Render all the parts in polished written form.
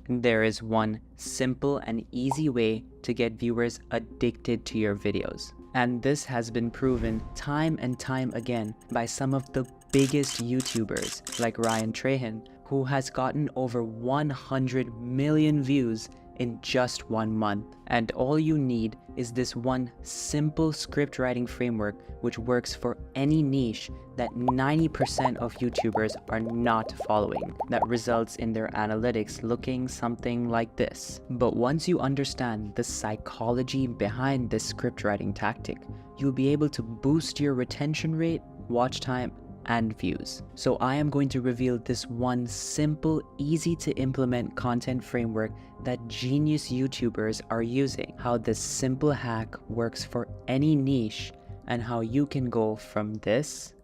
There is one simple and easy way to get viewers addicted to your videos. And this has been proven time and time again by some of the biggest YouTubers like Ryan Trahan, who has gotten over 100 million views in just 1 month. And all you need is this one simple script writing framework which works for any niche that 90% of YouTubers are not following, that results in their analytics looking something like this. But once you understand the psychology behind this script writing tactic, you'll be able to boost your retention rate, watch time, and views. So I am going to reveal this one simple, easy to implement content framework that genius YouTubers are using, how this simple hack works for any niche, and how you can go from this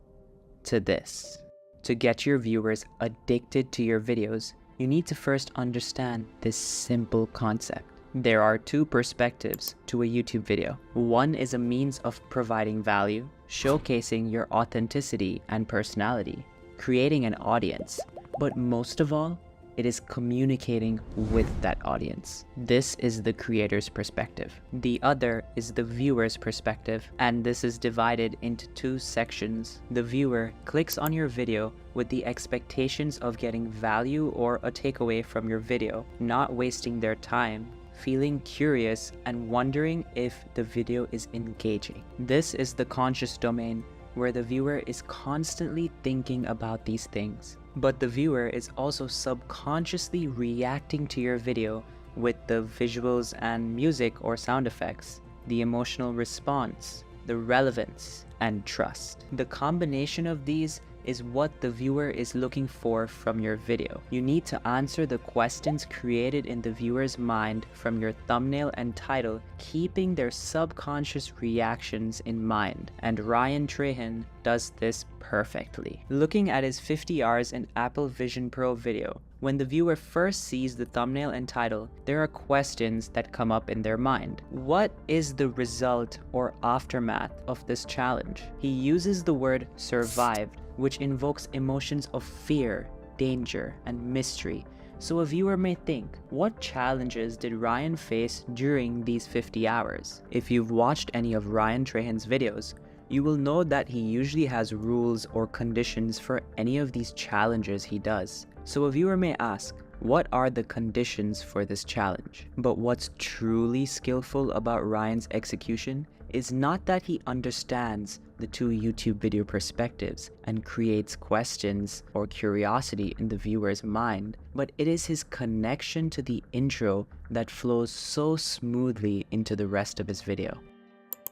to this. To get your viewers addicted to your videos, you need to first understand this simple concept. There are two perspectives to a YouTube video. One is a means of providing value, showcasing your authenticity and personality, creating an audience, but most of all, it is communicating with that audience. This is the creator's perspective. The other is the viewer's perspective, and this is divided into two sections. The viewer clicks on your video with the expectations of getting value or a takeaway from your video, not wasting their time, feeling curious and wondering if the video is engaging. This is the conscious domain, where the viewer is constantly thinking about these things. But the viewer is also subconsciously reacting to your video with the visuals and music or sound effects, the emotional response, the relevance, and trust. The combination of these is what the viewer is looking for from your video. You need to answer the questions created in the viewer's mind from your thumbnail and title, keeping their subconscious reactions in mind. And Ryan Trahan does this perfectly. Looking at his 50 hours in Apple Vision Pro video, when the viewer first sees the thumbnail and title, there are questions that come up in their mind. What is the result or aftermath of this challenge? He uses the word survived, which invokes emotions of fear, danger, and mystery. So a viewer may think, what challenges did Ryan face during these 50 hours? If you've watched any of Ryan Trahan's videos, you will know that he usually has rules or conditions for any of these challenges he does. So a viewer may ask, what are the conditions for this challenge? But what's truly skillful about Ryan's execution is not that he understands the two YouTube video perspectives and creates questions or curiosity in the viewer's mind, but it is his connection to the intro that flows so smoothly into the rest of his video.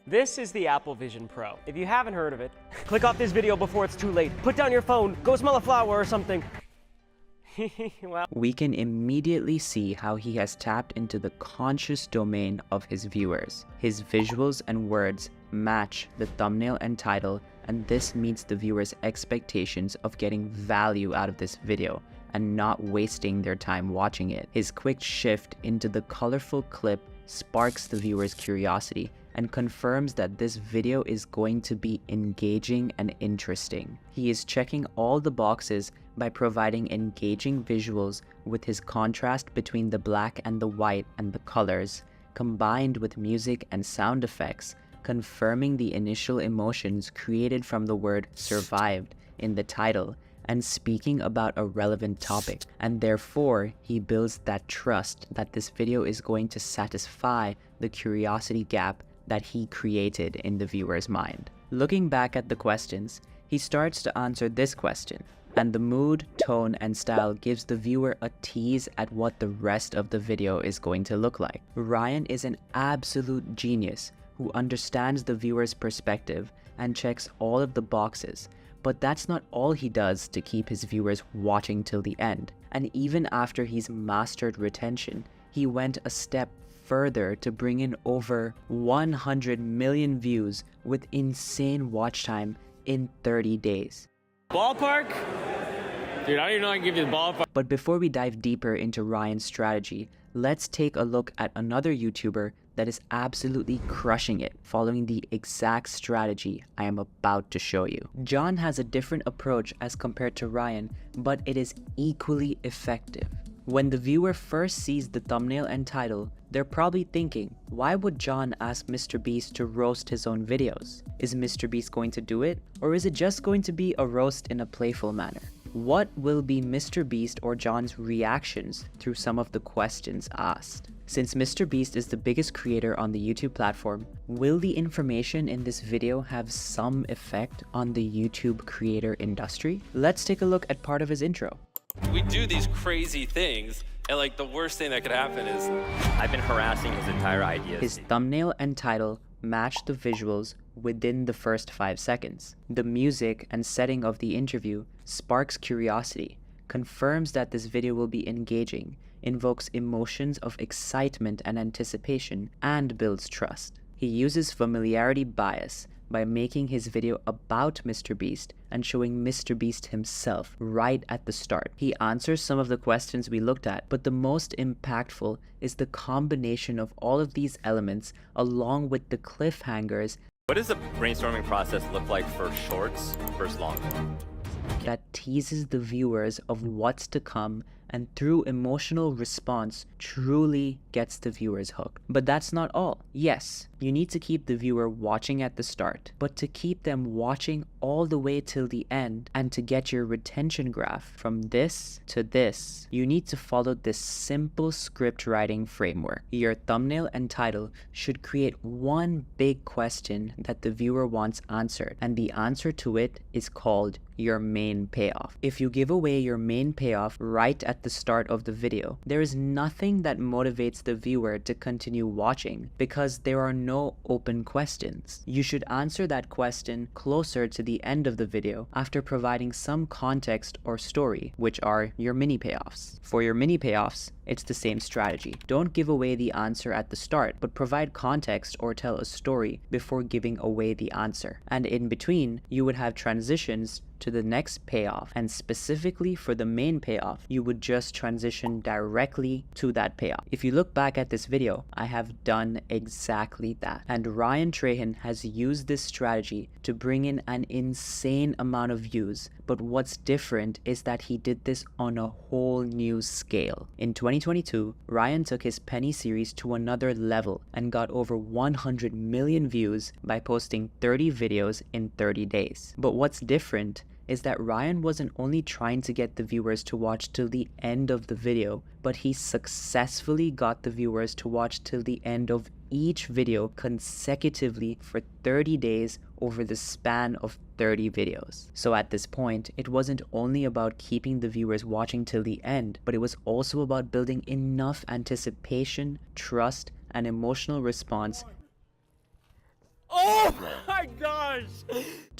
This is the Apple Vision Pro. If you haven't heard of it, click off this video before it's too late. Put down your phone, go smell a flower or something. Well, we can immediately see how he has tapped into the conscious domain of his viewers. His visuals and words match the thumbnail and title, and this meets the viewer's expectations of getting value out of this video and not wasting their time watching it. His quick shift into the colorful clip sparks the viewer's curiosity and confirms that this video is going to be engaging and interesting. He is checking all the boxes by providing engaging visuals with his contrast between the black and the white and the colors, combined with music and sound effects, confirming the initial emotions created from the word survived in the title, and speaking about a relevant topic. And therefore, he builds that trust that this video is going to satisfy the curiosity gap that he created in the viewer's mind. Looking back at the questions, he starts to answer this question, and the mood, tone, and style gives the viewer a tease at what the rest of the video is going to look like. Ryan is an absolute genius who understands the viewer's perspective and checks all of the boxes, but that's not all he does to keep his viewers watching till the end. And even after he's mastered retention, he went a step further to bring in over 100 million views with insane watch time in 30 days. ballpark? Dude, I don't even know I can give you the ballpark. But before we dive deeper into Ryan's strategy, let's take a look at another YouTuber that is absolutely crushing it, following the exact strategy I am about to show you. John has a different approach as compared to Ryan, but it is equally effective. When the viewer first sees the thumbnail and title, they're probably thinking, why would John ask MrBeast to roast his own videos? Is MrBeast going to do it? Or is it just going to be a roast in a playful manner? What will be MrBeast or John's reactions through some of the questions asked? Since MrBeast is the biggest creator on the YouTube platform, will the information in this video have some effect on the YouTube creator industry? Let's take a look at part of his intro. We do these crazy things, and like the worst thing that could happen is I've been harassing his entire ideas. His thumbnail and title match the visuals within the first 5 seconds. The music and setting of the interview sparks curiosity, confirms that this video will be engaging, invokes emotions of excitement and anticipation, and builds trust. He uses familiarity bias by making his video about MrBeast and showing MrBeast himself right at the start. He answers some of the questions we looked at, but the most impactful is the combination of all of these elements along with the cliffhangers. What does the brainstorming process look like for shorts versus long form? That teases the viewers of what's to come, and through emotional response truly gets the viewers hooked. But that's not all. Yes, you need to keep the viewer watching at the start, but to keep them watching all the way till the end and to get your retention graph from this to this, you need to follow this simple script writing framework. Your thumbnail and title should create one big question that the viewer wants answered, and the answer to it is called your main payoff. If you give away your main payoff right at the start of the video, there is nothing that motivates the viewer to continue watching because there are no open questions. You should answer that question closer to the end of the video after providing some context or story, which are your mini payoffs. For your mini payoffs, it's the same strategy. Don't give away the answer at the start, but provide context or tell a story before giving away the answer. And in between, you would have transitions to the next payoff, and specifically for the main payoff, you would just transition directly to that payoff. If you look back at this video, I have done exactly that. And Ryan Trahan has used this strategy to bring in an insane amount of views, but what's different is that he did this on a whole new scale. In 2022, Ryan took his Penny series to another level and got over 100 million views by posting 30 videos in 30 days. But what's different is that Ryan wasn't only trying to get the viewers to watch till the end of the video, but he successfully got the viewers to watch till the end of each video consecutively for 30 days over the span of 30 videos. So at this point, it wasn't only about keeping the viewers watching till the end, but it was also about building enough anticipation, trust, and emotional response Oh my gosh!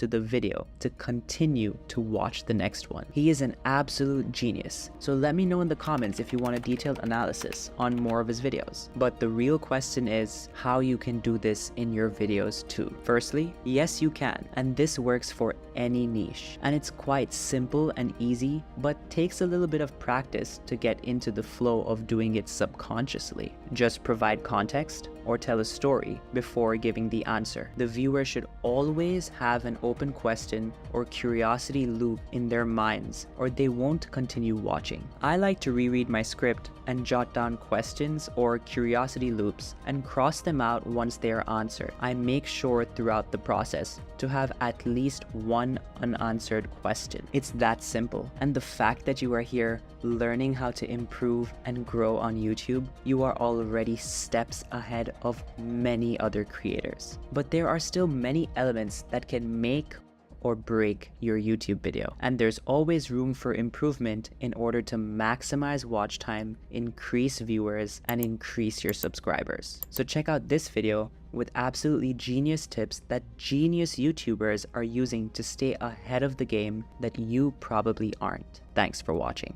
to the video to continue to watch the next one. He is an absolute genius. So let me know in the comments if you want a detailed analysis on more of his videos. But the real question is how you can do this in your videos too. Firstly, yes you can, and this works for any niche. And it's quite simple and easy, but takes a little bit of practice to get into the flow of doing it subconsciously. Just provide context or tell a story before giving the answer. The viewer should always have an open question or curiosity loop in their minds, or they won't continue watching. I like to reread my script and jot down questions or curiosity loops and cross them out once they are answered. I make sure throughout the process to have at least one unanswered question. It's that simple. And the fact that you are here learning how to improve and grow on YouTube, you are already steps ahead of many other creators. But there are still many elements that can make or break your YouTube video, and there's always room for improvement in order to maximize watch time, increase viewers, and increase your subscribers. So check out this video with absolutely genius tips that genius YouTubers are using to stay ahead of the game that you probably aren't. Thanks for watching.